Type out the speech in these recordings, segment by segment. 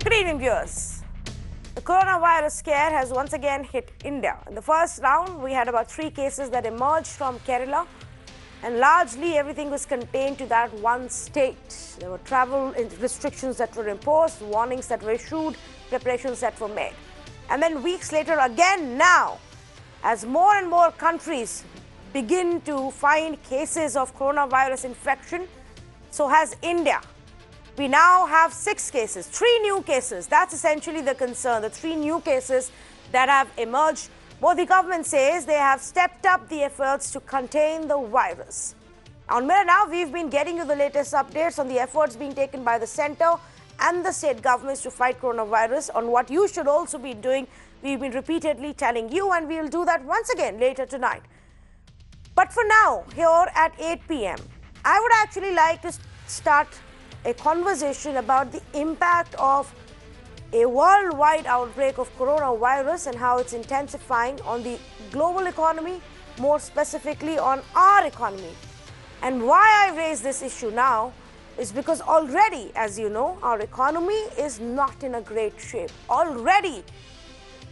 Good evening, viewers. The coronavirus scare has once again hit India. In the first round, we had about 3 cases that emerged from Kerala, and largely everything was contained to that one state. There were travel restrictions that were imposed, warnings that were issued, preparations that were made. And then weeks later, again now, as more and more countries begin to find cases of coronavirus infection, so has India. We now have 6 cases, 3 new cases. That's essentially the concern, the 3 new cases that have emerged. Modi government says they have stepped up the efforts to contain the virus. On Mirror Now, we've been getting you the latest updates on the efforts being taken by the centre and the state governments to fight coronavirus. On what you should also be doing, we've been repeatedly telling you, and we'll do that once again later tonight. But for now, here at 8 p.m., I would actually like to start a conversation about the impact of a worldwide outbreak of coronavirus and how it's intensifying on the global economy, more specifically on our economy. And why I raise this issue now is because already, as you know, our economy is not in a great shape. Already,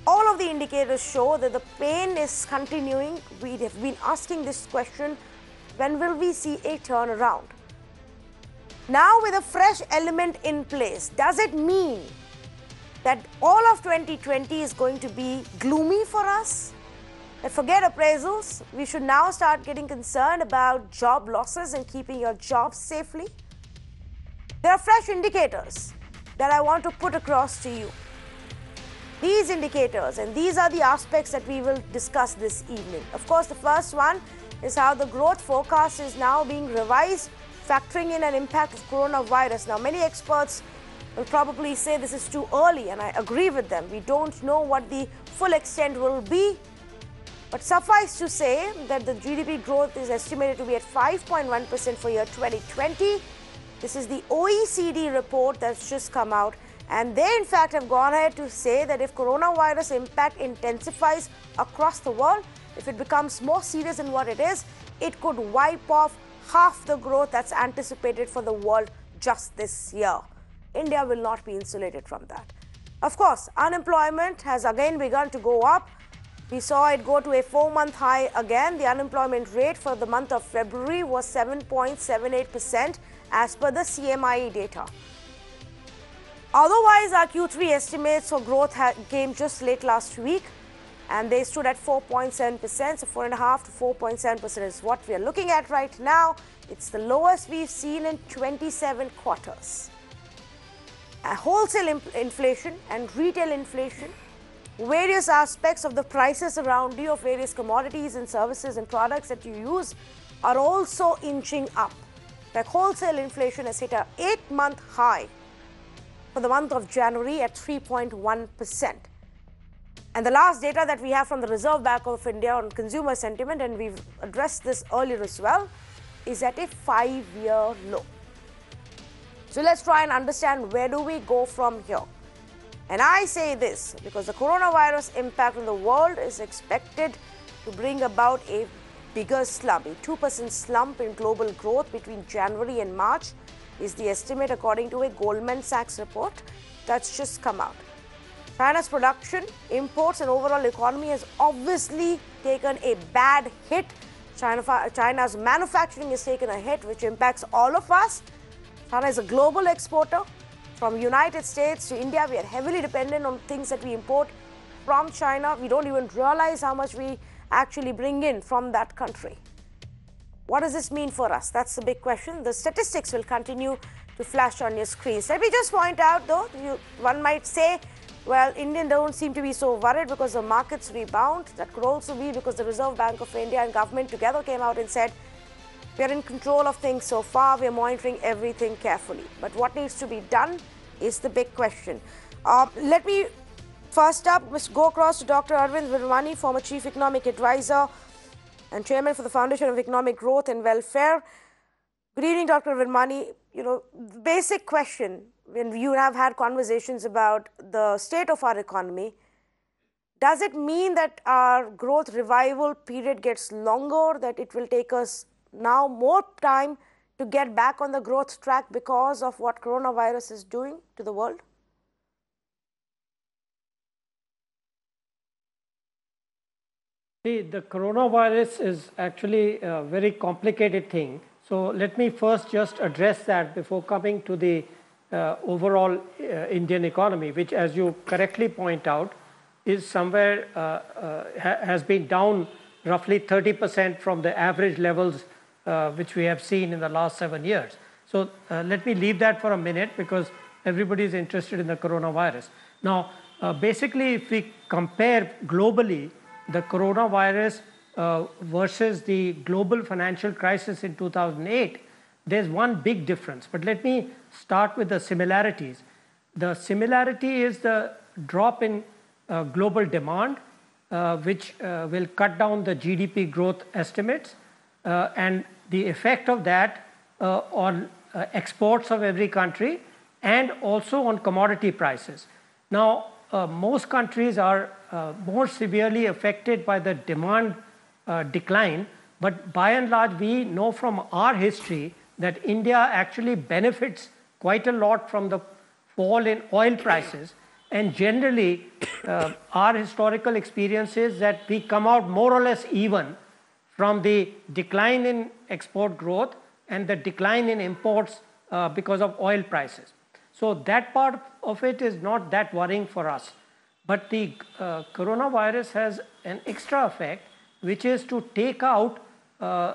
all of the indicators show that the pain is continuing. We have been asking this question, when will we see a turnaround? Now, with a fresh element in place, does it mean that all of 2020 is going to be gloomy for us? That forget appraisals, we should now start getting concerned about job losses and keeping your jobs safely? There are fresh indicators that I want to put across to you. These indicators, and these are the aspects that we will discuss this evening. Of course, the first one is how the growth forecast is now being revised, factoring in an impact of coronavirus. Now, many experts will probably say this is too early, and I agree with them. We don't know what the full extent will be. But suffice to say that the GDP growth is estimated to be at 5.1% for year 2020. This is the OECD report that's just come out. And they, in fact, have gone ahead to say that if coronavirus impact intensifies across the world, if it becomes more serious than what it is, it could wipe off half the growth that's anticipated for the world just this year. India will not be insulated from that. Of course, unemployment has again begun to go up. We saw it go to a 4-month high again. The unemployment rate for the month of February was 7.78% as per the CMIE data. Otherwise, our Q3 estimates for growth came just late last week, and they stood at 4.7%, so 4.5 to 4.7% is what we are looking at right now. It's the lowest we've seen in 27 quarters. Wholesale inflation and retail inflation, various aspects of the prices around you of various commodities and services and products that you use are also inching up. Like wholesale inflation has hit an 8-month high for the month of January at 3.1%. And the last data that we have from the Reserve Bank of India on consumer sentiment, and we've addressed this earlier as well, is at a 5-year low. So let's try and understand, where do we go from here? And I say this because the coronavirus impact on the world is expected to bring about a bigger slump. A 2% slump in global growth between January and March is the estimate according to a Goldman Sachs report that's just come out. China's production, imports and overall economy has obviously taken a bad hit. China's manufacturing has taken a hit, which impacts all of us. China is a global exporter. From United States to India, we are heavily dependent on things that we import from China. We don't even realize how much we actually bring in from that country. What does this mean for us? That's the big question. The statistics will continue to flash on your screens. Let me just point out, though, one might say, well, Indians don't seem to be so worried because the markets rebound. That could also be because the Reserve Bank of India and government together came out and said, we are in control of things so far, we are monitoring everything carefully. But what needs to be done is the big question. Let me first up go across to Dr. Brinda, former Chief Economic Advisor and Chairman for the Foundation of Economic Growth and Welfare. Good evening, Dr. Brinda. You know, the basic question, when you have had conversations about the state of our economy, does it mean that our growth revival period gets longer, that it will take us now more time to get back on the growth track because of what coronavirus is doing to the world? See, the coronavirus is actually a very complicated thing. So let me first just address that before coming to the overall Indian economy, which, as you correctly point out, is somewhere has been down roughly 30% from the average levels which we have seen in the last 7 years. So let me leave that for a minute because everybody is interested in the coronavirus. Now, basically, if we compare globally the coronavirus versus the global financial crisis in 2008, there's one big difference. But let me start with the similarities. The similarity is the drop in global demand, which will cut down the GDP growth estimates, and the effect of that on exports of every country and also on commodity prices. Now, most countries are more severely affected by the demand decline, but by and large, we know from our history that India actually benefits quite a lot from the fall in oil prices. And generally, our historical experience is that we come out more or less even from the decline in export growth and the decline in imports because of oil prices. So that part of it is not that worrying for us. But the coronavirus has an extra effect, which is to take out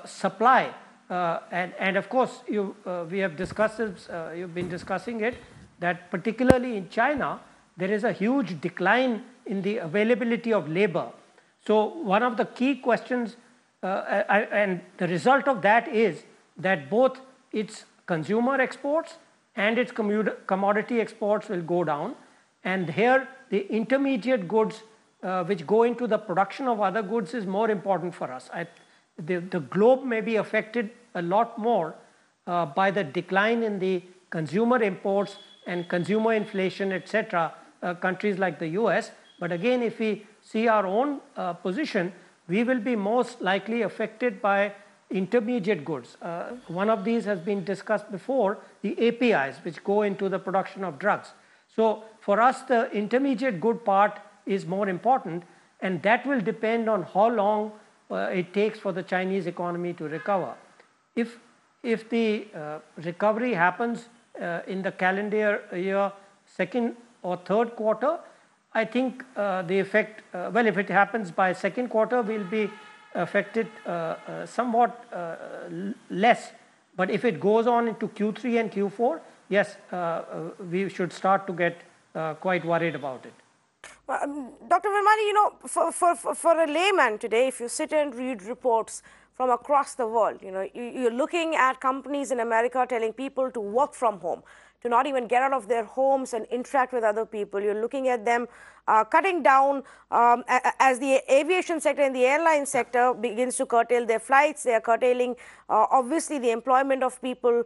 supply. And of course, we have discussed this, you've been discussing it, that particularly in China, there is a huge decline in the availability of labor. So one of the key questions, and the result of that is that both its consumer exports and its commodity exports will go down. And here, the intermediate goods which go into the production of other goods is more important for us. The globe may be affected a lot more by the decline in the consumer imports and consumer inflation, etc., countries like the US. But again, if we see our own position, we will be most likely affected by intermediate goods. One of these has been discussed before, the APIs, which go into the production of drugs. So for us, the intermediate good part is more important, and that will depend on how long it takes for the Chinese economy to recover. If the recovery happens in the calendar year second or third quarter, I think the effect, well, if it happens by second quarter, we'll be affected somewhat less. But if it goes on into Q3 and Q4, yes, we should start to get quite worried about it. Dr. Virmani, you know, for a layman today, if you sit and read reports from across the world, you know, you're looking at companies in America telling people to work from home, to not even get out of their homes and interact with other people. You're looking at them cutting down as the aviation sector and the airline sector begins to curtail their flights. They are curtailing, obviously, the employment of people.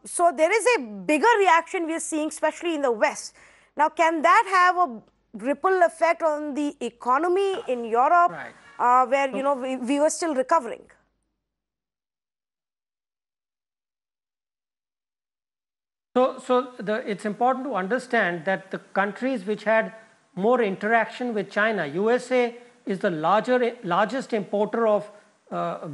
So there is a bigger reaction we are seeing, especially in the West. Now, can that have a ripple effect on the economy in Europe, right, where, you know, we were still recovering? So it's important to understand that the countries which had more interaction with China, USA is the largest importer of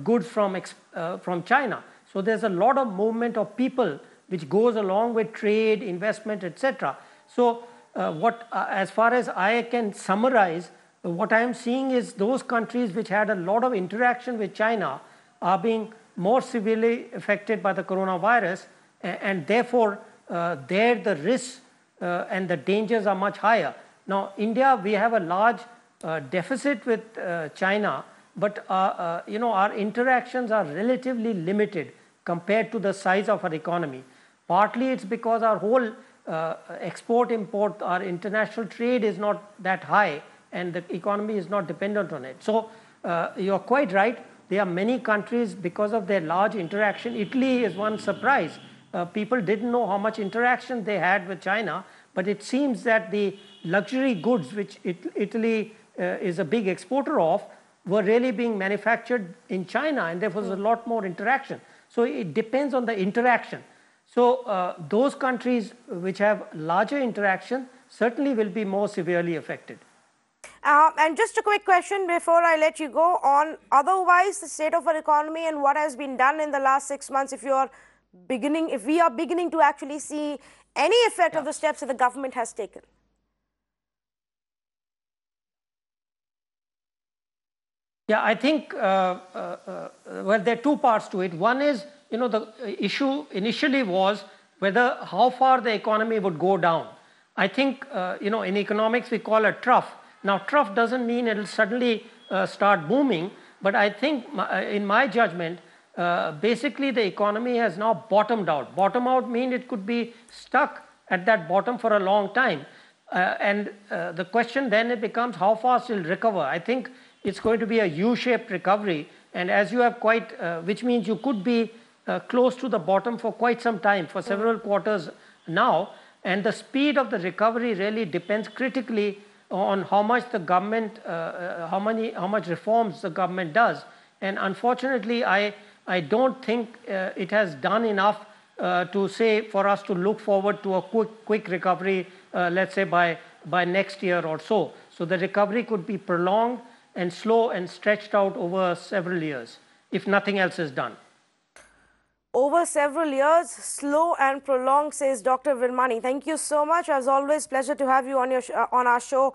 goods from China. So there's a lot of movement of people which goes along with trade, investment, etc. So as far as I can summarize, what I am seeing is those countries which had a lot of interaction with China are being more severely affected by the coronavirus, and therefore there the risks and the dangers are much higher. Now, India, we have a large deficit with China, but you know, our interactions are relatively limited compared to the size of our economy. Partly it's because our whole export-import, our international trade is not that high, and the economy is not dependent on it. So you're quite right. There are many countries, because of their large interaction. Italy is one surprise. People didn't know how much interaction they had with China, but it seems that the luxury goods, which Italy is a big exporter of, were really being manufactured in China, and there was a lot more interaction. So it depends on the interaction. So those countries which have larger interaction certainly will be more severely affected. And just a quick question before I let you go on otherwise the state of our economy and what has been done in the last 6 months. If we are beginning to actually see any effect of the steps that the government has taken. Yeah, I think, well, there are two parts to it. One is, the issue initially was whether how far the economy would go down. I think, in economics, we call a trough. Now, trough doesn't mean it'll suddenly start booming, but I think, in my judgment, basically the economy has now bottomed out. Bottom out means it could be stuck at that bottom for a long time. And the question then it becomes how fast it will recover. I think it's going to be a U-shaped recovery, and as you have which means you could be close to the bottom for quite some time, for several quarters now, and the speed of the recovery really depends critically on how much the government, how much reforms the government does. And unfortunately, I don't think it has done enough to say for us to look forward to a quick recovery, let's say by next year or so. So the recovery could be prolonged and slow and stretched out over several years, if nothing else is done. Over several years, slow and prolonged, says Dr. Virmani. Thank you so much. As always, pleasure to have you on our show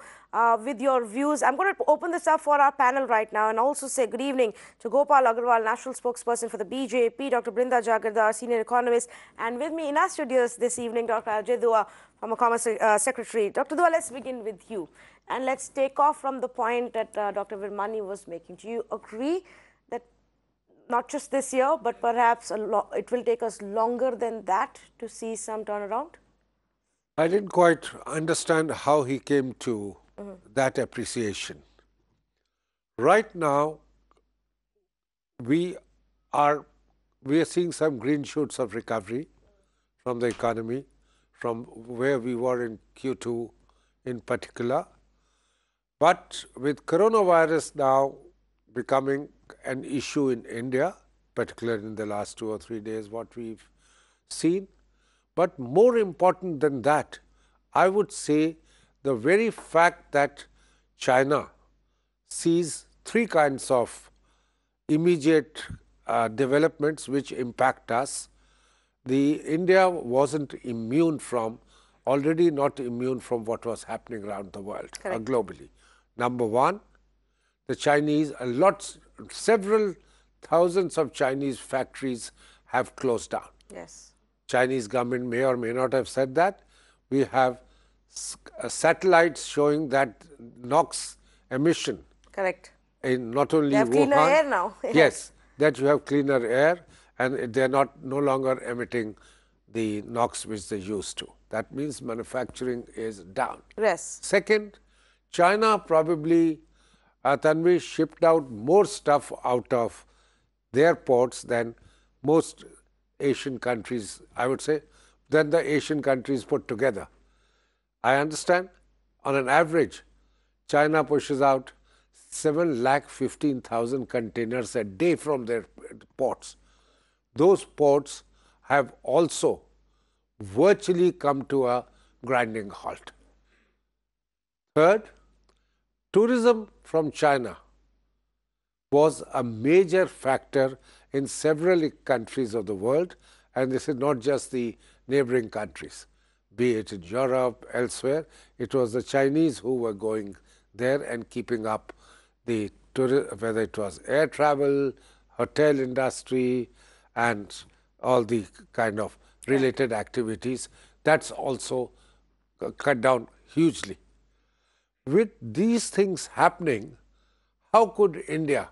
with your views. I'm going to open this up for our panel right now and also say good evening to Gopal Agarwal, National Spokesperson for the BJP, Dr. Brinda Jagirdar, Senior Economist, and with me in our studios this evening, Dr. Ajay Dua, former Commerce Secretary. Dr. Dua, let's begin with you. And let's take off from the point that Dr. Virmani was making. Do you agree that not just this year, but perhaps it will take us longer than that to see some turnaround? I didn't quite understand how he came to that appreciation. Right now, we are seeing some green shoots of recovery from the economy, from where we were in Q2 in particular. But with coronavirus now becoming an issue in India, particularly in the last 2 or 3 days, what we've seen. But more important than that, I would say the very fact that China sees 3 kinds of immediate developments which impact us. India wasn't immune from, already not immune from what was happening around the world, globally. Number one, the Chinese, several thousands of Chinese factories have closed down. Yes. Chinese government may or may not have said that. We have satellites showing that NOx emission. Correct. In not only they have Wuhan. Cleaner air now. Yes, that you have cleaner air and they are no longer emitting the NOx which they used to. That means manufacturing is down. Yes. Second, China probably, Tanvi, shipped out more stuff out of their ports than most Asian countries, I would say, than the Asian countries put together. I understand, on an average, China pushes out 7,15,000 containers a day from their ports. Those ports have also virtually come to a grinding halt. Third, tourism from China was a major factor in several countries of the world, and this is not just the neighboring countries, be it in Europe, elsewhere. It was the Chinese who were going there and keeping up the whether it was air travel, hotel industry, and all the kind of related activities. That's also cut down hugely. With these things happening, how could India,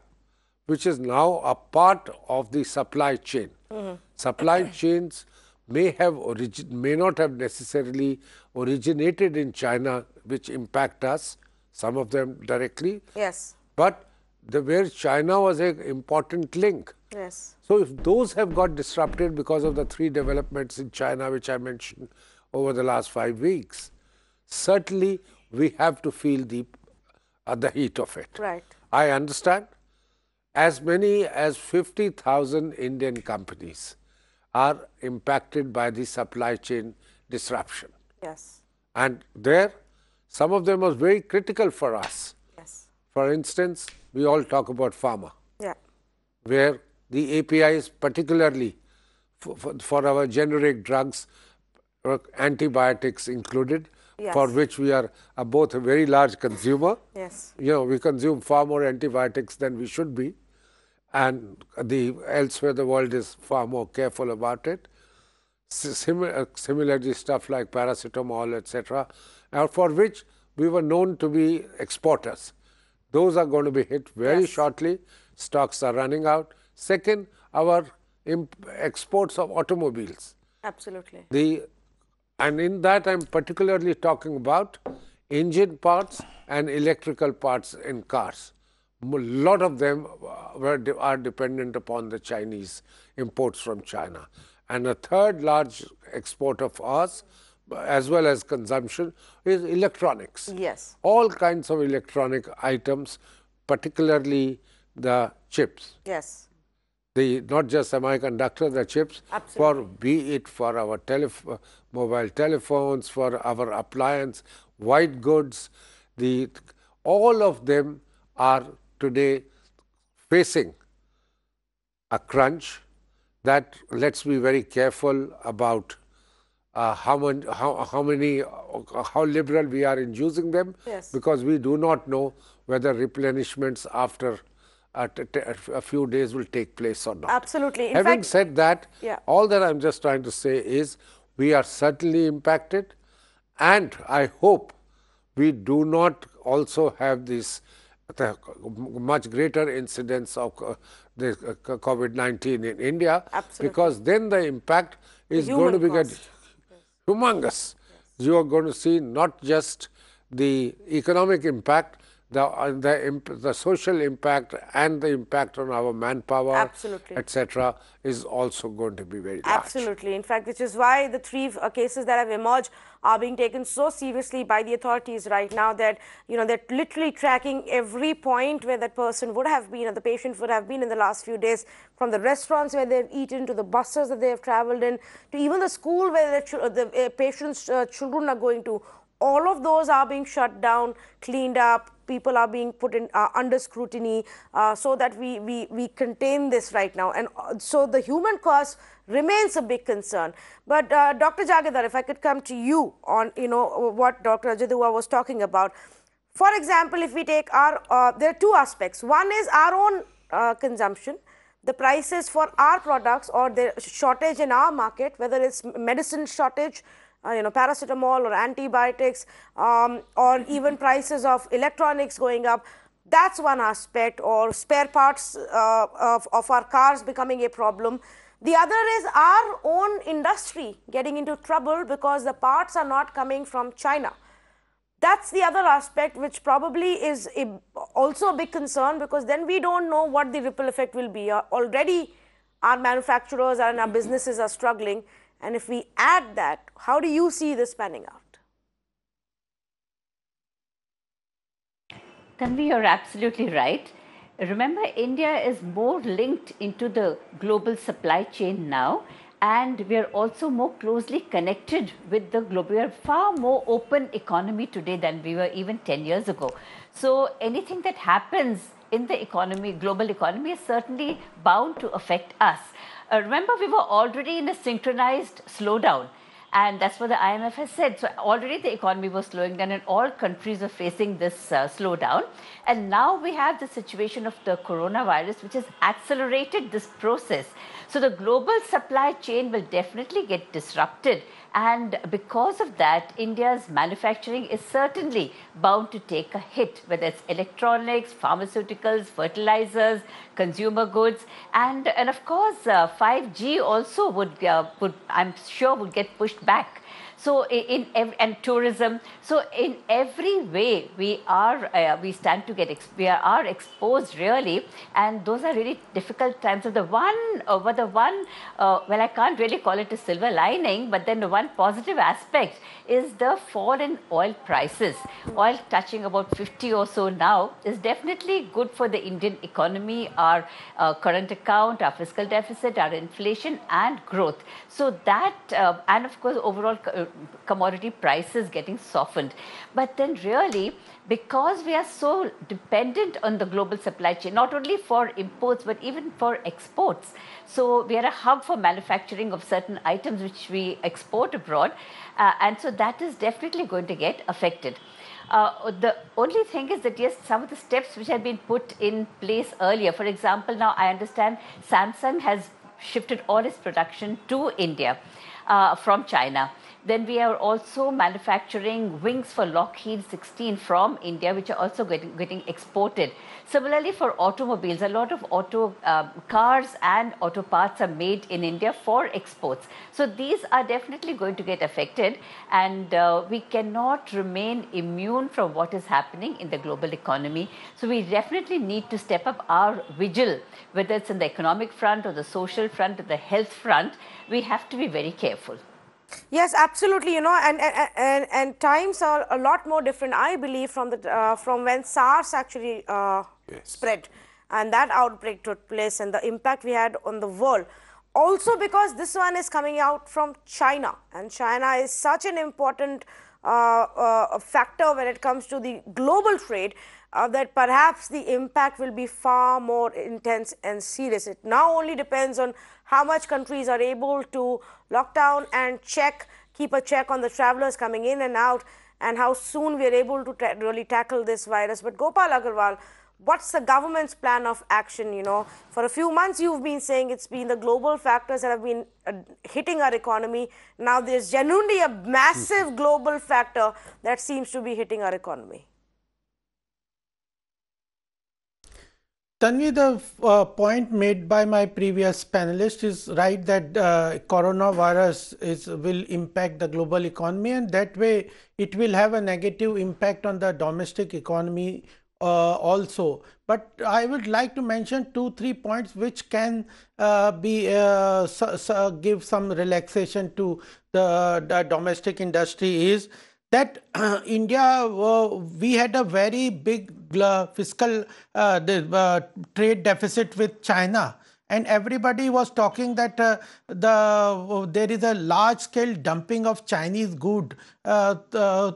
which is now a part of the supply chain, supply chains may not have necessarily originated in China, which impact us, some of them directly. Yes. But where China was an important link. Yes. So if those have got disrupted because of the 3 developments in China, which I mentioned over the last 5 weeks, certainly we have to feel the heat of it. Right. I understand as many as 50,000 Indian companies are impacted by the supply chain disruption. Yes. And there, some of them was very critical for us. For instance, we all talk about pharma, Yeah. where the APIs, particularly for our generic drugs, antibiotics included, for Yes. which we are both a very large consumer. Yes. You know, we consume far more antibiotics than we should be, and elsewhere the world is far more careful about it. Similarly, stuff like paracetamol, etc., for which we were known to be exporters. Those are going to be hit very Yes. shortly. Stocks are running out. Second, our exports of automobiles. Absolutely. And in that, I'm particularly talking about engine parts and electrical parts in cars. A lot of them are dependent upon the Chinese imports from China. And a third large export of ours, as well as consumption, is electronics. Yes. All kinds of electronic items, particularly the chips. Yes. Not just semiconductor, the chips, Absolutely. be it for our mobile telephones, for our appliance, white goods, all of them are today facing a crunch that let's be very careful about how liberal we are in using them, Yes. because we do not know whether replenishments after a few days will take place or not. Absolutely. In Having fact, said that, yeah. all that I'm just trying to say is we are certainly impacted, and I hope we do not also have this much greater incidence of the COVID-19 in India, Absolutely. because then the impact is going to be humongous. You are going to see not just the economic impact, the social impact and the impact on our manpower, Absolutely. etc., is also going to be very large. Absolutely. In fact, which is why the three cases that have emerged are being taken so seriously by the authorities right now that, you know, they're literally tracking every point where that person would have been or the patient would have been in the last few days, from the restaurants where they've eaten to the buses that they have traveled in to even the school where the patient's children are going to. All of those are being shut down, cleaned up. People are being put in under scrutiny so that we contain this right now. And so the human cost remains a big concern. But Dr. Jagirdar, if I could come to you on, you know, what Dr. Ajay was talking about. For example, if we take our, there are two aspects. One is our own consumption, the prices for our products or the shortage in our market, whether it's medicine shortage, you know, paracetamol or antibiotics, or even prices of electronics going up. That's one aspect, or spare parts of our cars becoming a problem. The other is our own industry getting into trouble because the parts are not coming from China. That's the other aspect, which probably is also a big concern, because then we don't know what the ripple effect will be. Already our manufacturers and our businesses are struggling. And if we add that, how do you see this panning out? Tanvi, you're absolutely right. Remember, India is more linked into the global supply chain now, and we are also more closely connected with the global. We are far more open economy today than we were even 10 years ago. So anything that happens in the economy, global economy, is certainly bound to affect us. Remember, we were already in a synchronized slowdown, and that's what the IMF has said. So already the economy was slowing down and all countries are facing this slowdown. And now we have the situation of the coronavirus, which has accelerated this process. So the global supply chain will definitely get disrupted. And because of that, India's manufacturing is certainly bound to take a hit, whether it's electronics, pharmaceuticals, fertilizers, consumer goods, and of course 5G also would I'm sure would get pushed back. So and tourism. So in every way we stand to get we are exposed really, and those are really difficult times. So well, I can't really call it a silver lining, but then the one positive aspect is the fall in oil prices. Oil touching about 50 or so now is definitely good for the Indian economy, our current account, our fiscal deficit, our inflation and growth. So that and of course overall commodity prices getting softened. But then really, because we are so dependent on the global supply chain, not only for imports, but even for exports. So we are a hub for manufacturing of certain items which we export abroad. And so that is definitely going to get affected. The only thing is that yes, some of the steps which had been put in place earlier, for example, now I understand Samsung has shifted all its production to India from China. Then we are also manufacturing wings for Lockheed 16 from India, which are also getting exported. Similarly, for automobiles, a lot of cars and auto parts are made in India for exports. So these are definitely going to get affected, and we cannot remain immune from what is happening in the global economy. So we definitely need to step up our vigil, whether it's in the economic front or the social front or the health front. We have to be very careful. Yes, absolutely. And times are a lot more different, I believe, from when SARS actually spread and that outbreak took place and the impact we had on the world. Also because this one is coming out from China, and China is such an important factor when it comes to the global trade, that perhaps the impact will be far more intense and serious. It now only depends on how much countries are able to lock down and keep a check on the travelers coming in and out, and how soon we are able to really tackle this virus. But Gopal Agarwal, what's the government's plan of action? For a few months you've been saying it's been the global factors that have been hitting our economy. Now there's genuinely a massive global factor that seems to be hitting our economy. Tanvi, the point made by my previous panelist is right, that coronavirus will impact the global economy, and that way it will have a negative impact on the domestic economy also. But I would like to mention 2-3 points which can give some relaxation to the domestic industry. Is that India, we had a very big fiscal trade deficit with China, and everybody was talking that there is a large scale dumping of Chinese good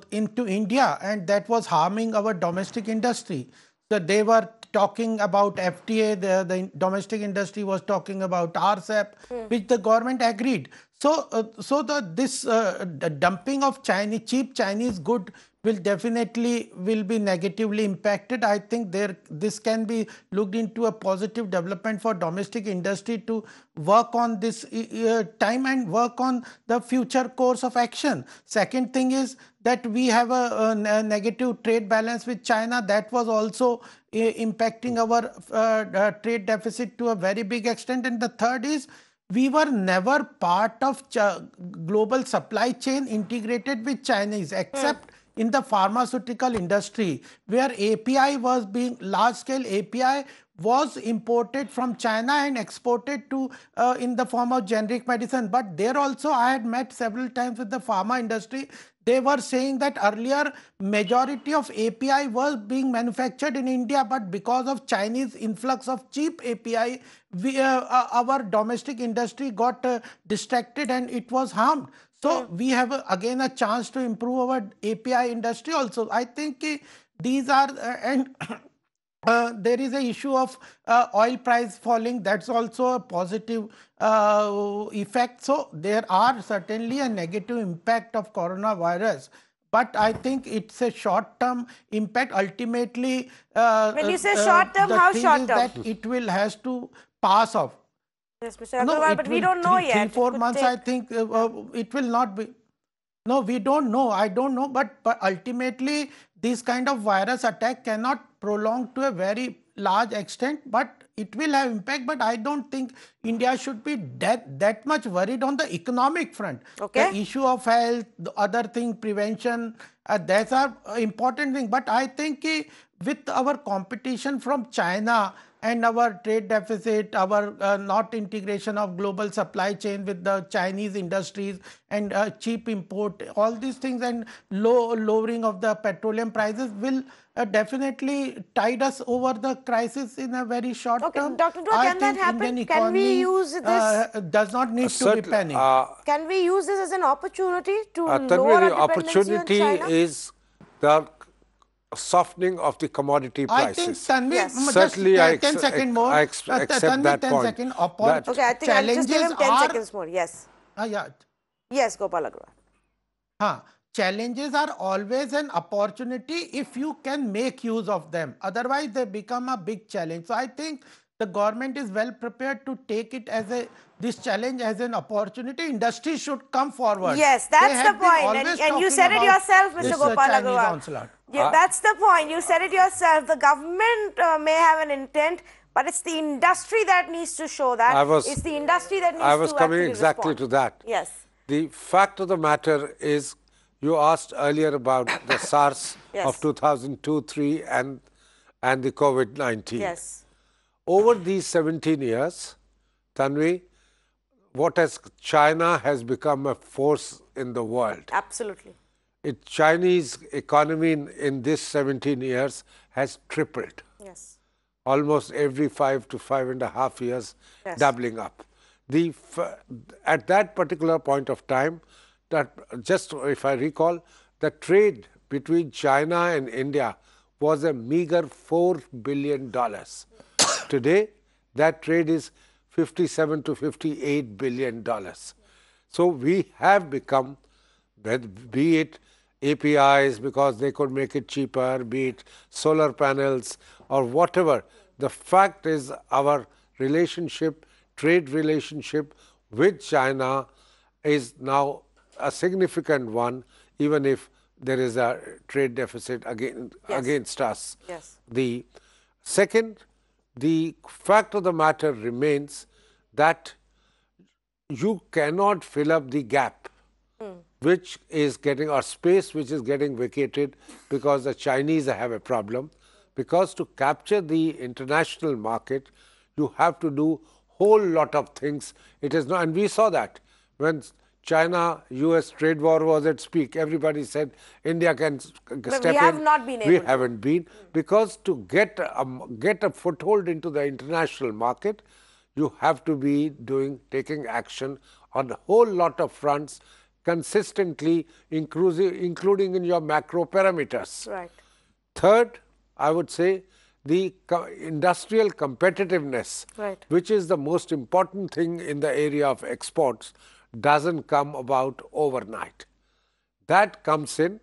into India, and that was harming our domestic industry. So they were talking about FTA, the domestic industry was talking about RCEP, which the government agreed. So, the dumping of cheap Chinese good will definitely be negatively impacted. I think this can be looked into a positive development for domestic industry to work on this time and work on the future course of action. Second thing is that we have a negative trade balance with China that was also impacting our trade deficit to a very big extent. And the third is, we were never part of global supply chain integrated with Chinese, except in the pharmaceutical industry, where API was being large scale API was imported from China and exported to in the form of generic medicine. But there also I had met several times with the pharma industry. They were saying that earlier majority of API was being manufactured in India, but because of Chinese influx of cheap API, our domestic industry got distracted and it was harmed. So we have again a chance to improve our API industry also. I think these are and there is an issue of oil price falling. That's also a positive effect. So there are certainly a negative impact of coronavirus. But I think it's a short-term impact. Ultimately, when you say short-term, how short-term? That it will has to pass off. Yes, Mr. Agarwal, but we don't know yet. 3-4 months, I think it will not be. No, we don't know. I don't know. But ultimately, this kind of virus attack cannot prolong to a very large extent, but it will have impact. But I don't think India should be that much worried on the economic front. Okay. The issue of health, the other thing, prevention, that's are important thing. But I think with our competition from China, and our trade deficit, our not integration of global supply chain with the Chinese industries and cheap import, all these things, and lowering of the petroleum prices will definitely tide us over the crisis in a very short Okay, term. Dr. Dua, I can that think happen? Indian Can we economy use this? does not need to be Certainly, panicked. Can we use this as an opportunity to Tanvi, lower the our dependency on opportunity China? is the softening of the commodity I think prices. Tanvi, Yes. just Certainly, 10 seconds more. accept Tanvi, that 10 point. seconds. That Okay, I'll just give Challenges him 10 are, seconds more. Yes. yeah, Yes, Gopal Agarwal. challenges are always an opportunity if you can make use of them. Otherwise, they become a big challenge. So I think the government is well prepared to take it as this challenge as an opportunity. Industry should come forward. Yes, They that's the had been point. always And you talking said it about yourself, Mr. this Gopal Chinese Agarwal. onslaught. Yeah, that's the point. You said it yourself. The government may have an intent, but it's the industry that needs to show that. It's the industry that needs I was to coming actually exactly respond. to that. Yes. The fact of the matter is, you asked earlier about the SARS Yes. of 2002-3 and the COVID-19. Yes. Over these 17 years, Tanvi, China has become a force in the world. Absolutely. Chinese economy in this 17 years has tripled. Yes. Almost every 5 to 5.5 years, Yes. doubling up. At that particular point of time, just if I recall, the trade between China and India was a meager $4 billion. Today, that trade is $57 to $58 billion. So we have become, be it APIs because they could make it cheaper, be it solar panels or whatever. The fact is our relationship, trade relationship with China is now a significant one, even if there is a trade deficit against us. Yes. The second, the fact of the matter remains that you cannot fill up the gap which is getting, or space which is getting vacated because the Chinese have a problem. Because to capture the international market, you have to do whole lot of things. It is not, and we saw that when China-US trade war was at peak. Everybody said India can step in. But we have not been able We to. haven't been, because to get a foothold into the international market, you have to be taking action on a whole lot of fronts consistently, including in your macro parameters. Right. Third, I would say the industrial competitiveness, Right. which is the most important thing in the area of exports, doesn't come about overnight. That comes in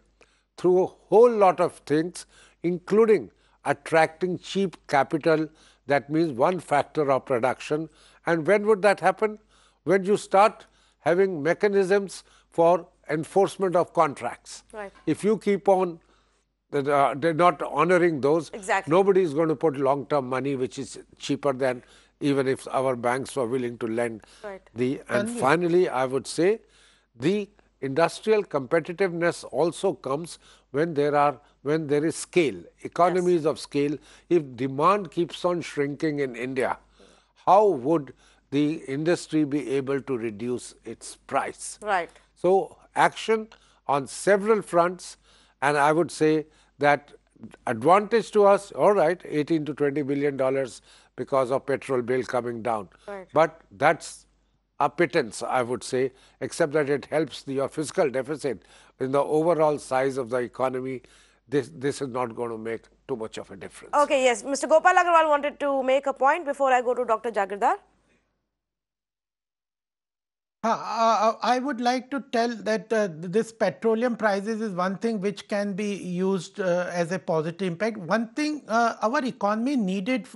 through a whole lot of things, including attracting cheap capital. That means one factor of production. And when would that happen? When you start having mechanisms for enforcement of contracts. Right. If you keep on they're not honoring those, Exactly. nobody is going to put long-term money, which is cheaper than even if our banks were willing to lend. Right. And finally, I would say the industrial competitiveness also comes when there is scale, economies of scale. If demand keeps on shrinking in India, how would the industry be able to reduce its price? Right. So action on several fronts, and I would say that advantage to us, all right, $18 to $20 billion because of petrol bill coming down. Right. But that's a pittance, I would say, except that it helps your fiscal deficit in the overall size of the economy. This is not going to make too much of a difference. Okay, yes. Mr. Gopal Agarwal wanted to make a point before I go to Dr. Jagirdar. I would like to tell that this petroleum prices is one thing which can be used as a positive impact. One thing, our economy needed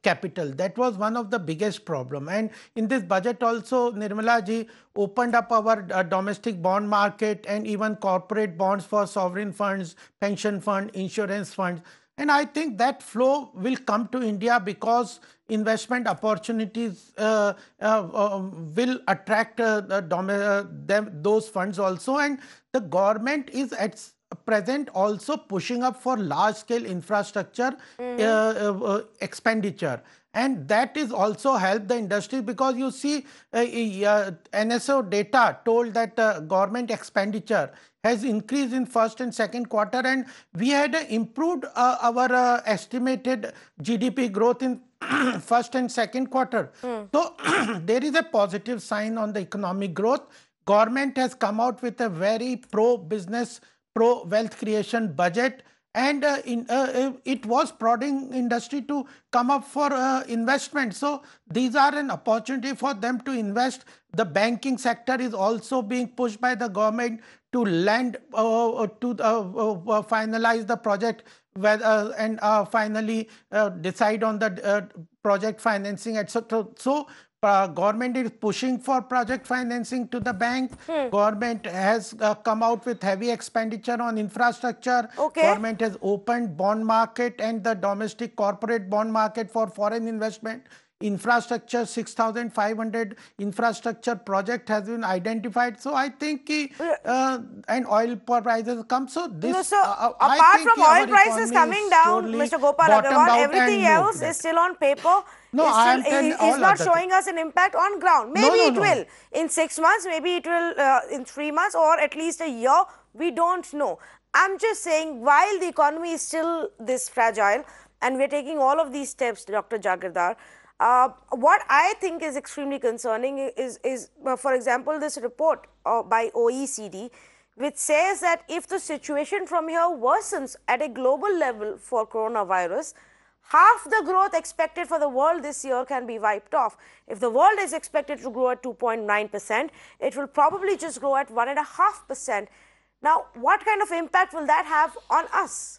capital. That was one of the biggest problem. And in this budget also, Nirmala ji opened up our domestic bond market and even corporate bonds for sovereign funds, pension fund, insurance funds. And I think that flow will come to India because investment opportunities will attract those funds also. And the government is present also pushing up for large scale infrastructure expenditure, and that is also helped the industry, because you see NSO data told that government expenditure has increased in first and second quarter, and we had improved our estimated GDP growth in first and second quarter. So there is a positive sign on the economic growth. Government has come out with a very pro-business, pro-wealth creation budget, and it was prodding industry to come up for investment. So these are an opportunity for them to invest. The banking sector is also being pushed by the government to lend to finalize the project and finally decide on the project financing, etc. So government is pushing for project financing to the bank. Government has come out with heavy expenditure on infrastructure. Government has opened bond market and the domestic corporate bond market for foreign investment. Infrastructure, 6,500 infrastructure project has been identified. So I think and oil prices come. So this apart from oil prices coming down, Mr. Gopal Agarwal, everything else is still on paper. No, is not showing us an impact on ground. Maybe it will in 6 months, maybe it will in 3 months, or at least a year. We don't know. I'm just saying, while the economy is still this fragile and we're taking all of these steps, Dr. Jagirdar, what I think is extremely concerning is for example, this report by OECD, which says that if the situation from here worsens at a global level for coronavirus, half the growth expected for the world this year can be wiped off. If the world is expected to grow at 2.9%, it will probably just grow at 1.5%. Now, what kind of impact will that have on us?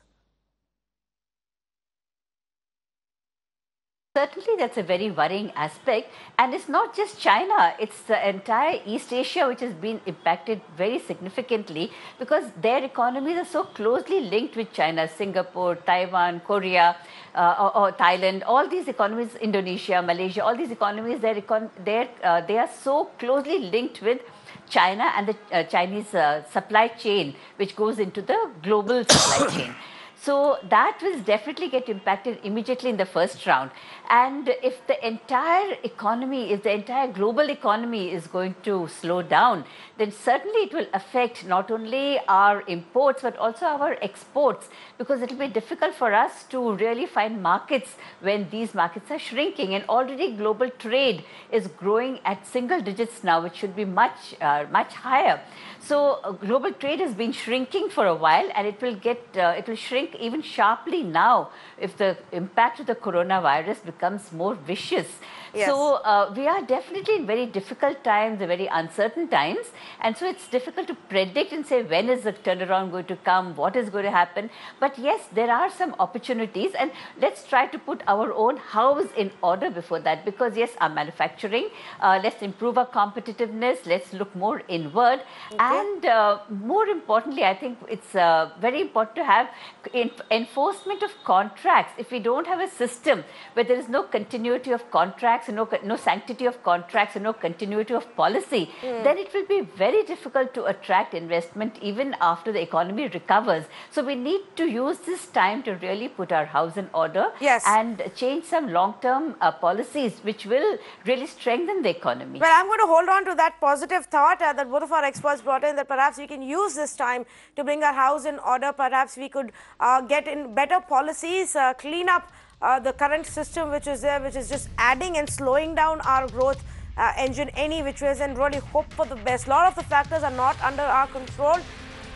Certainly, that's a very worrying aspect, and it's not just China, it's the entire East Asia which has been impacted very significantly, because their economies are so closely linked with China. Singapore, Taiwan, Korea, or Thailand, all these economies, Indonesia, Malaysia, all these economies, they are so closely linked with China and the Chinese supply chain, which goes into the global supply chain. So that will definitely get impacted immediately in the first round. And if the entire economy, if the entire global economy is going to slow down, then certainly it will affect not only our imports, but also our exports, because it will be difficult for us to really find markets when these markets are shrinking. And already global trade is growing at single digits now, which should be much higher. So global trade has been shrinking for a while, and it will shrink even sharply now if the impact of the coronavirus becomes more vicious. Yes. So we are definitely in very difficult times, very uncertain times, and so it's difficult to predict and say when is the turnaround going to come, what is going to happen. But yes, there are some opportunities, and let's try to put our own house in order before that, because yes, our manufacturing, let's improve our competitiveness, let's look more inward, and more importantly, I think it's very important to have enforcement of contracts. If we don't have a system where there is no continuity of contracts, no sanctity of contracts, and no continuity of policy, then it will be very difficult to attract investment even after the economy recovers. So we need to use this time to really put our house in order, and change some long-term policies which will really strengthen the economy. Well, I'm going to hold on to that positive thought that both of our experts brought in, that perhaps we can use this time to bring our house in order. Perhaps we could get in better policies, clean up the current system which is there, which is just adding and slowing down our growth engine any which ways, and really hope for the best. A lot of the factors are not under our control,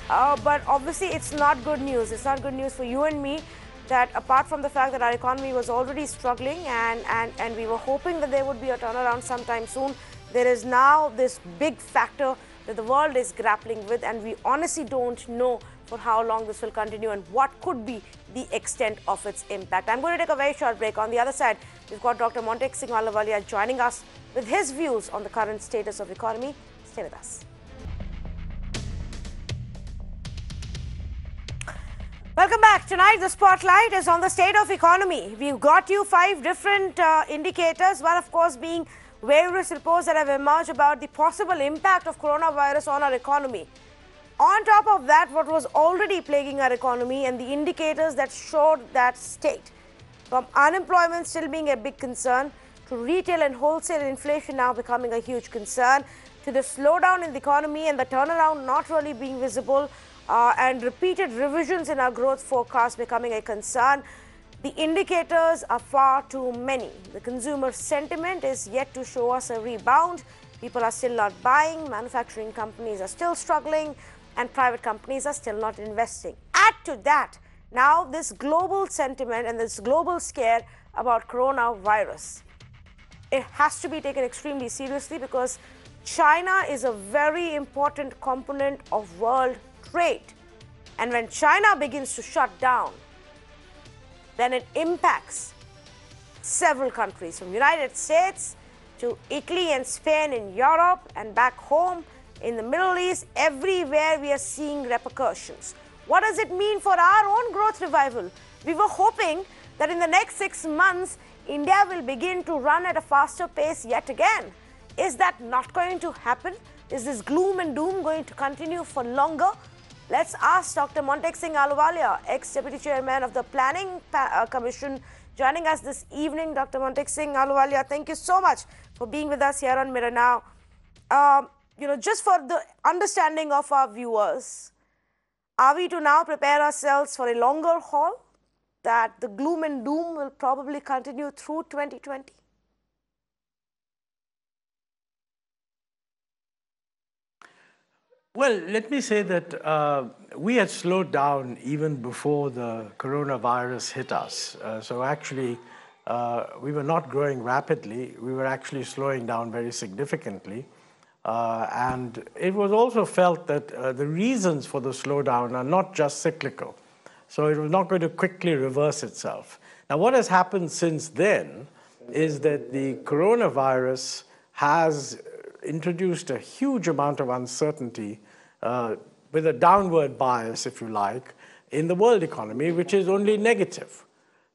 but obviously it's not good news. It's not good news for you and me, that apart from the fact that our economy was already struggling and we were hoping that there would be a turnaround sometime soon, there is now this big factor that the world is grappling with, and we honestly don't know for how long this will continue and what could be the extent of its impact. I'm going to take a very short break. On the other side, we've got Dr. Montek Singh Ahluwalia joining us with his views on the current status of economy. Stay with us. Welcome back. Tonight, the spotlight is on the state of economy. We've got you 5 different indicators, one of course being various reports that have emerged about the possible impact of coronavirus on our economy. On top of that, what was already plaguing our economy and the indicators that showed that state, from unemployment still being a big concern, to retail and wholesale inflation now becoming a huge concern, to the slowdown in the economy and the turnaround not really being visible, and repeated revisions in our growth forecast becoming a concern. The indicators are far too many. The consumer sentiment is yet to show us a rebound. People are still not buying, manufacturing companies are still struggling, and private companies are still not investing. Add to that, now this global sentiment and this global scare about coronavirus. It has to be taken extremely seriously because China is a very important component of world trade. And when China begins to shut down, then it impacts several countries, from the United States to Italy and Spain in Europe and back home in the Middle East. Everywhere we are seeing repercussions. What does it mean for our own growth revival? We were hoping that in the next 6 months, India will begin to run at a faster pace yet again. Is that not going to happen? Is this gloom and doom going to continue for longer? Let's ask Dr. Montek Singh Ahluwalia, ex-Deputy Chairman of the Planning Commission, joining us this evening. Dr. Montek Singh Ahluwalia, thank you so much for being with us here on Mirror Now. Just for the understanding of our viewers, are we to now prepare ourselves for a longer haul, that the gloom and doom will probably continue through 2020? Well, let me say that we had slowed down even before the coronavirus hit us. So actually, we were not growing rapidly. We were actually slowing down very significantly. And it was also felt that the reasons for the slowdown are not just cyclical. So it was not going to quickly reverse itself. Now, what has happened since then is that the coronavirus has introduced a huge amount of uncertainty with a downward bias, if you like, in the world economy, which is only negative.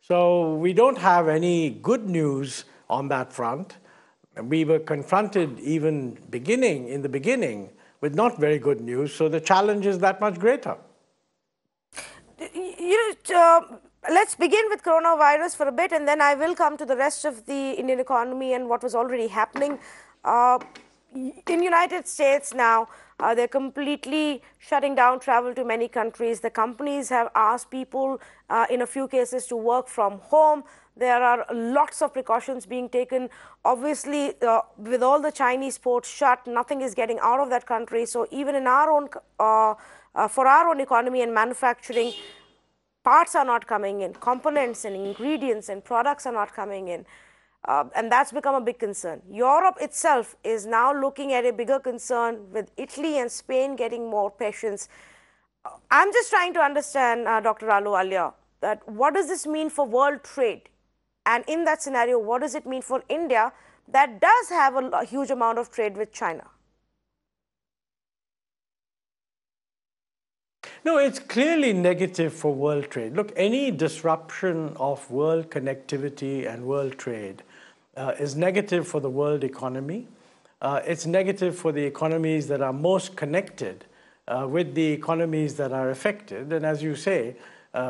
So we don't have any good news on that front. We were confronted even in the beginning with not very good news, so the challenge is that much greater. Let's begin with coronavirus for a bit, and then I will come to the rest of the Indian economy and what was already happening. In United States now, they're completely shutting down travel to many countries. The companies have asked people in a few cases to work from home. There are lots of precautions being taken. Obviously, with all the Chinese ports shut, nothing is getting out of that country. So even in our own, for our own economy and manufacturing, parts are not coming in. Components and ingredients and products are not coming in. And that's become a big concern. Europe itself is now looking at a bigger concern, with Italy and Spain getting more patients. I'm just trying to understand, Dr. Ahluwalia, that what does this mean for world trade? And in that scenario, what does it mean for India that does have a huge amount of trade with China? No, it's clearly negative for world trade. Look, any disruption of world connectivity and world trade is negative for the world economy. It's negative for the economies that are most connected with the economies that are affected. And as you say,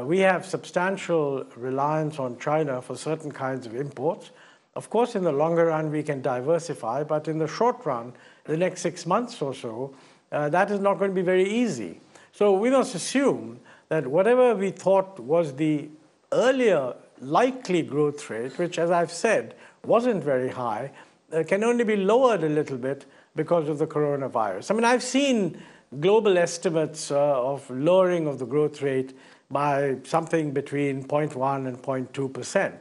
we have substantial reliance on China for certain kinds of imports. Of course, in the longer run, we can diversify, but in the short run, the next 6 months or so, that is not going to be very easy. So we must assume that whatever we thought was the earlier likely growth rate, which, as I've said, wasn't very high, can only be lowered a little bit because of the coronavirus. I mean, I've seen global estimates of lowering of the growth rate by something between 0.1 and 0.2%.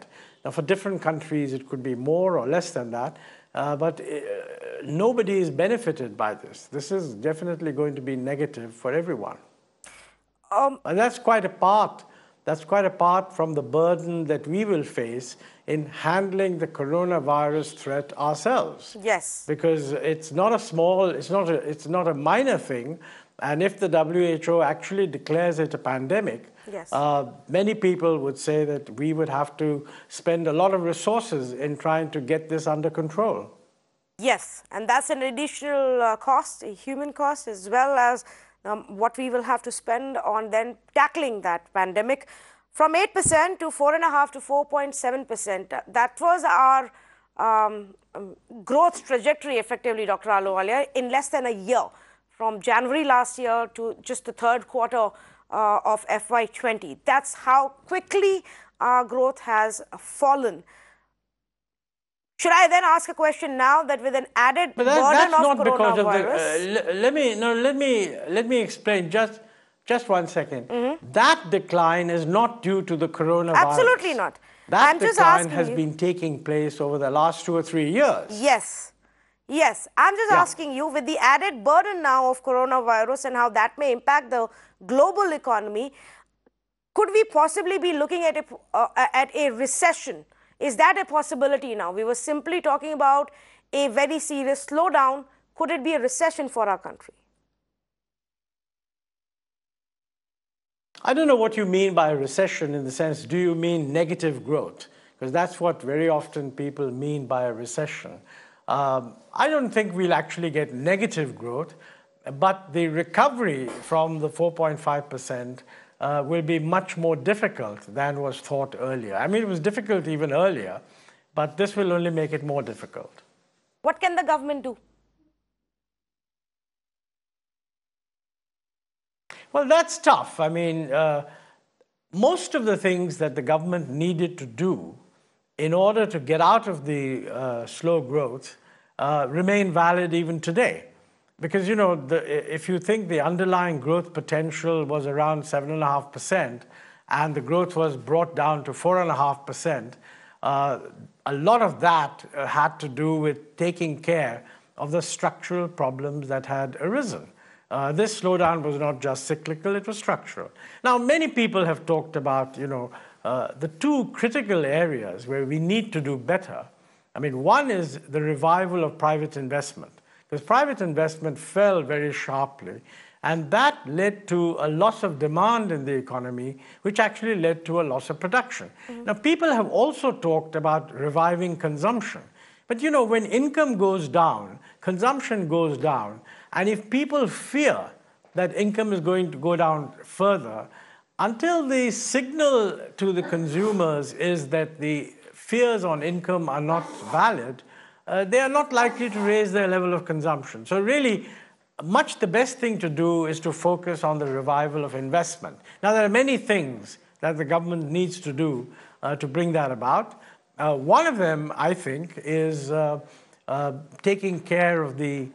Now, for different countries, it could be more or less than that, but nobody is benefited by this. This is definitely going to be negative for everyone. And that's quite apart. That's quite apart from the burden that we will face in handling the coronavirus threat ourselves. Yes. Because it's not a small, it's not a minor thing. And if the WHO actually declares it a pandemic, yes, many people would say that we would have to spend a lot of resources in trying to get this under control. Yes, and that's an additional cost, a human cost, as well as what we will have to spend on then tackling that pandemic. From 8% to 4.5% to 4.7%, that was our growth trajectory effectively, Dr. Ahluwalia, in less than a year, from January last year to just the third quarter of FY20. That's how quickly our growth has fallen. Should I then ask a question now that with an added burden that's of not coronavirus? Because of the, let me explain just 1 second. That decline is not due to the coronavirus. Absolutely not. That decline has been taking place over the last 2 or 3 years. Yes. Yes. I'm just asking you, with the added burden now of coronavirus and how that may impact the global economy, could we possibly be looking at a recession? Is that a possibility now? We were simply talking about a very serious slowdown. Could it be a recession for our country? I don't know what you mean by a recession, in the sense, do you mean negative growth? Because that's what very often people mean by a recession. I don't think we'll actually get negative growth, but the recovery from the 4.5% will be much more difficult than was thought earlier. I mean, it was difficult even earlier, but this will only make it more difficult. What can the government do? Well, that's tough. I mean, most of the things that the government needed to do in order to get out of the slow growth remain valid even today. Because, you know, if you think the underlying growth potential was around 7.5% and the growth was brought down to 4.5%, a lot of that had to do with taking care of the structural problems that had arisen. This slowdown was not just cyclical, it was structural. Now, many people have talked about, you know, the two critical areas where we need to do better. I mean, one is the revival of private investment. Because private investment fell very sharply, and that led to a loss of demand in the economy, which actually led to a loss of production. Now, people have also talked about reviving consumption. But, you know, when income goes down, consumption goes down, and if people fear that income is going to go down further, until the signal to the consumers is that the fears on income are not valid, they are not likely to raise their level of consumption. So really, much the best thing to do is to focus on the revival of investment. Now, there are many things that the government needs to do to bring that about. One of them, I think, is taking care of the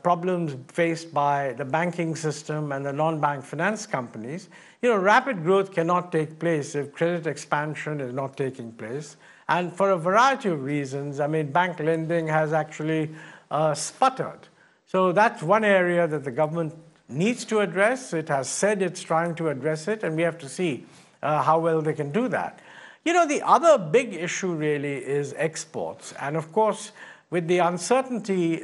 problems faced by the banking system and the non-bank finance companies. You know, rapid growth cannot take place if credit expansion is not taking place. And for a variety of reasons, I mean, bank lending has actually sputtered. So that's one area that the government needs to address. It has said it's trying to address it, and we have to see how well they can do that. You know, the other big issue really is exports. And of course, with the uncertainty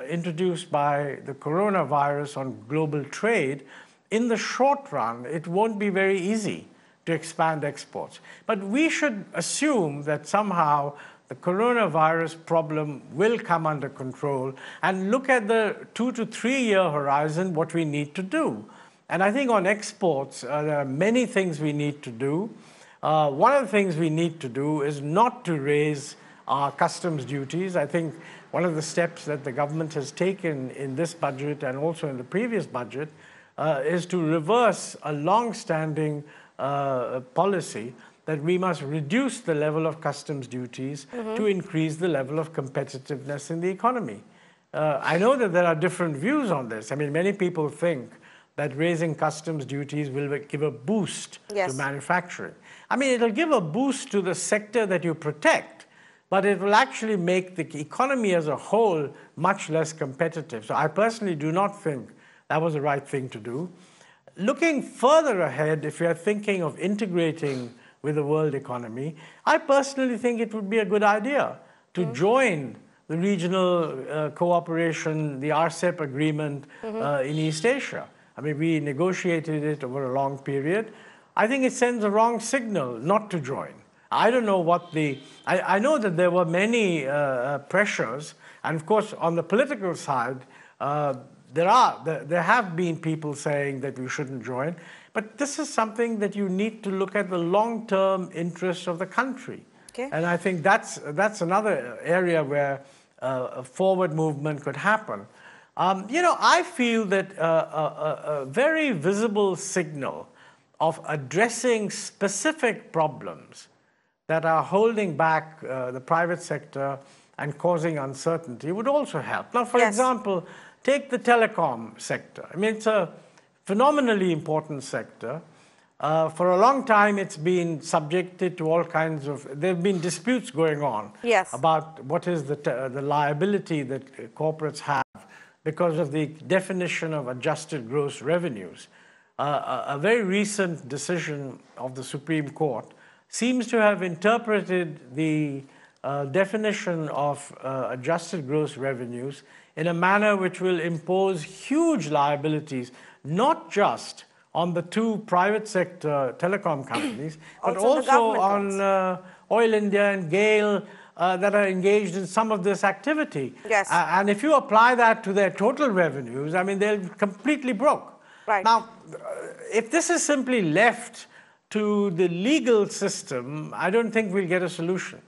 introduced by the coronavirus on global trade, in the short run, it won't be very easy to expand exports. But we should assume that somehow the coronavirus problem will come under control, and look at the 2 to 3 year horizon, what we need to do. And I think on exports, there are many things we need to do. One of the things we need to do is not to raise our customs duties. I think one of the steps that the government has taken in this budget and also in the previous budget is to reverse a long-standing policy that we must reduce the level of customs duties to increase the level of competitiveness in the economy. I know that there are different views on this. I mean, many people think that raising customs duties will give a boost to manufacturing. I mean, it'll give a boost to the sector that you protect, but it will actually make the economy as a whole much less competitive. So I personally do not think that was the right thing to do. Looking further ahead, if you're thinking of integrating with the world economy, I personally think it would be a good idea to join the regional cooperation, the RCEP agreement in East Asia. I mean, we negotiated it over a long period. I think it sends a wrong signal not to join. I don't know what I know that there were many pressures, and of course, on the political side, there have been people saying that we shouldn't join, but this is something that you need to look at the long-term interests of the country. Okay. And I think that's another area where a forward movement could happen. I feel that a very visible signal of addressing specific problems that are holding back the private sector and causing uncertainty would also help. Now, for example, take the telecom sector. I mean, it's a phenomenally important sector. For a long time, it's been subjected to all kinds of, there have been disputes going on about what is the liability that corporates have because of the definition of adjusted gross revenues. A very recent decision of the Supreme Court seems to have interpreted the definition of adjusted gross revenues in a manner which will impose huge liabilities, not just on the two private sector telecom companies, but also on Oil India and GAIL that are engaged in some of this activity. Yes. And if you apply that to their total revenues, I mean, they're completely broke. Right. Now, if this is simply left to the legal system, I don't think we'll get a solution.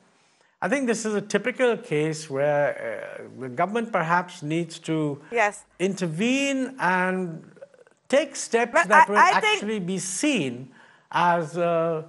I think this is a typical case where the government perhaps needs to intervene and take steps that will actually be seen as... Dr.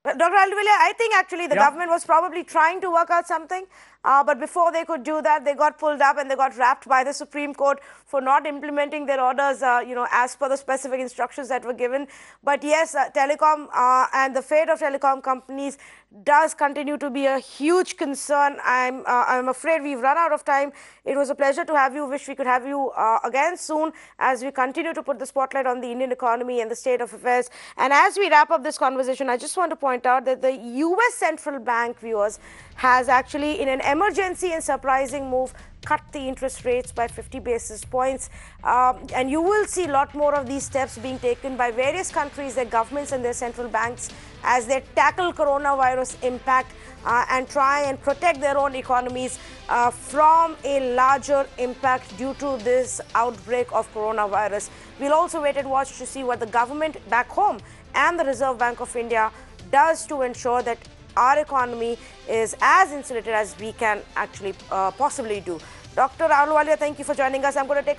Ahluwalia, I think actually the government was probably trying to work out something, but before they could do that, they got pulled up and they got wrapped by the Supreme Court for not implementing their orders, as per the specific instructions that were given. But yes, telecom and the fate of telecom companies does continue to be a huge concern. I'm afraid we've run out of time. It was a pleasure to have you. Wish we could have you again soon as we continue to put the spotlight on the Indian economy and the state of affairs. And as we wrap up this conversation, I just want to point out that the US Central Bank, viewers, has actually, in an emergency and surprising move, cut the interest rates by 50 basis points. And you will see a lot more of these steps being taken by various countries, their governments and their central banks as they tackle coronavirus impact and try and protect their own economies from a larger impact due to this outbreak of coronavirus. We'll also wait and watch to see what the government back home and the Reserve Bank of India does to ensure that our economy is as insulated as we can actually possibly do. Dr. Ahluwalia, thank you for joining us. I'm going to take a